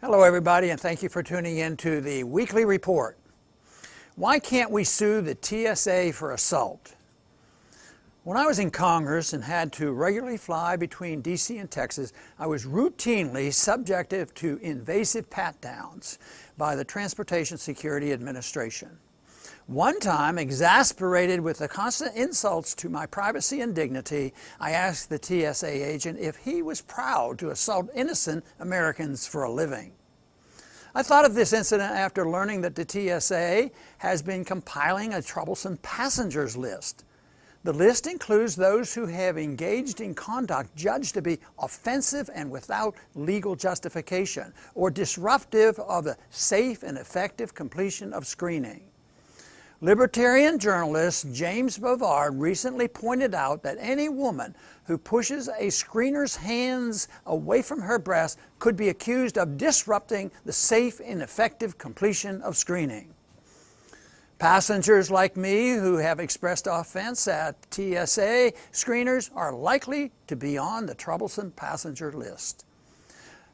Hello everybody, and thank you for tuning in to the weekly report. Why can't we sue the TSA for assault? When I was in Congress and had to regularly fly between DC and Texas, I was routinely subjected to invasive pat-downs by the Transportation Security Administration. One time, exasperated with the constant insults to my privacy and dignity, I asked the TSA agent if he was proud to assault innocent Americans for a living. I thought of this incident after learning that the TSA has been compiling a troublesome passengers list. The list includes those who have engaged in conduct judged to be offensive and without legal justification, or disruptive of the safe and effective completion of screening. Libertarian journalist James Bovard recently pointed out that any woman who pushes a screener's hands away from her breast could be accused of disrupting the safe and effective completion of screening. Passengers like me who have expressed offense at TSA screeners are likely to be on the troublesome passenger list.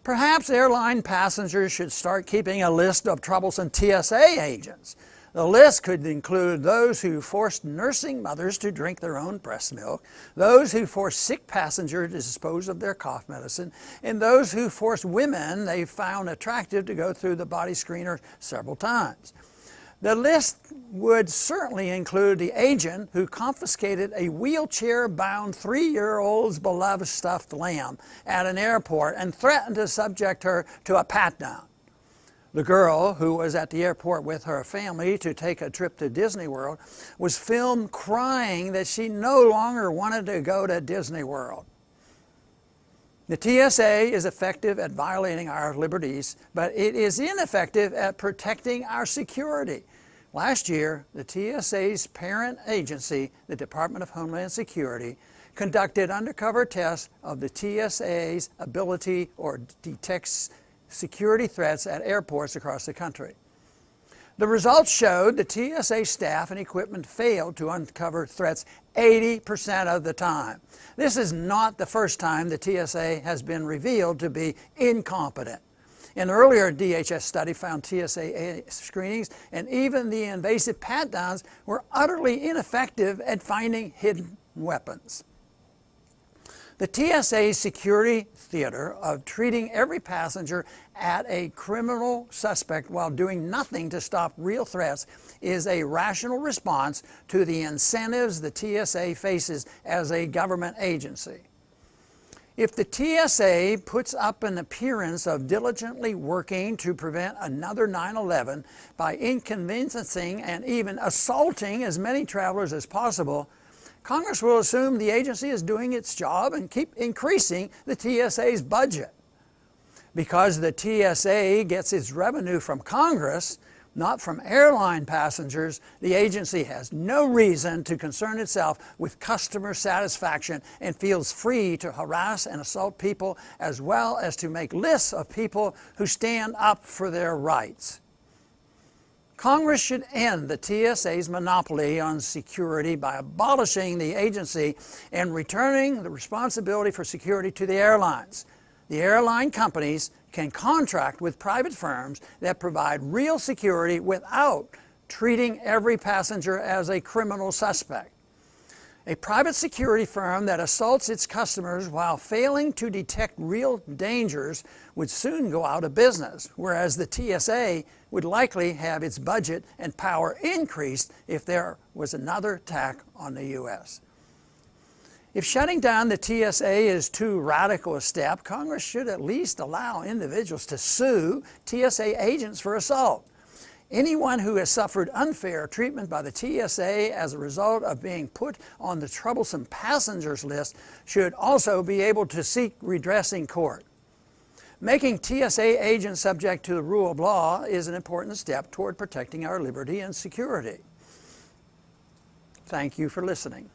Perhaps airline passengers should start keeping a list of troublesome TSA agents. The list could include those who forced nursing mothers to drink their own breast milk, those who forced sick passengers to dispose of their cough medicine, and those who forced women they found attractive to go through the body screener several times. The list would certainly include the agent who confiscated a wheelchair-bound 3-year-old's beloved stuffed lamb at an airport and threatened to subject her to a pat-down. The girl, who was at the airport with her family to take a trip to Disney World, was filmed crying that she no longer wanted to go to Disney World. The TSA is effective at violating our liberties, but it is ineffective at protecting our security. Last year, the TSA's parent agency, the Department of Homeland Security, conducted undercover tests of the TSA's ability or detects security threats at airports across the country. The results showed the TSA staff and equipment failed to uncover threats 80% of the time. This is not the first time the TSA has been revealed to be incompetent. An earlier DHS study found TSA screenings and even the invasive pat-downs were utterly ineffective at finding hidden weapons. The TSA's security theater of treating every passenger as a criminal suspect while doing nothing to stop real threats is a rational response to the incentives the TSA faces as a government agency. If the TSA puts up an appearance of diligently working to prevent another 9/11 by inconveniencing and even assaulting as many travelers as possible, Congress will assume the agency is doing its job and keep increasing the TSA's budget. Because the TSA gets its revenue from Congress, not from airline passengers, the agency has no reason to concern itself with customer satisfaction and feels free to harass and assault people as well as to make lists of people who stand up for their rights. Congress should end the TSA's monopoly on security by abolishing the agency and returning the responsibility for security to the airlines. The airline companies can contract with private firms that provide real security without treating every passenger as a criminal suspect. A private security firm that assaults its customers while failing to detect real dangers would soon go out of business, whereas the TSA would likely have its budget and power increased if there was another attack on the U.S. If shutting down the TSA is too radical a step, Congress should at least allow individuals to sue TSA agents for assault. Anyone who has suffered unfair treatment by the TSA as a result of being put on the troublesome passengers list should also be able to seek redress in court. Making TSA agents subject to the rule of law is an important step toward protecting our liberty and security. Thank you for listening.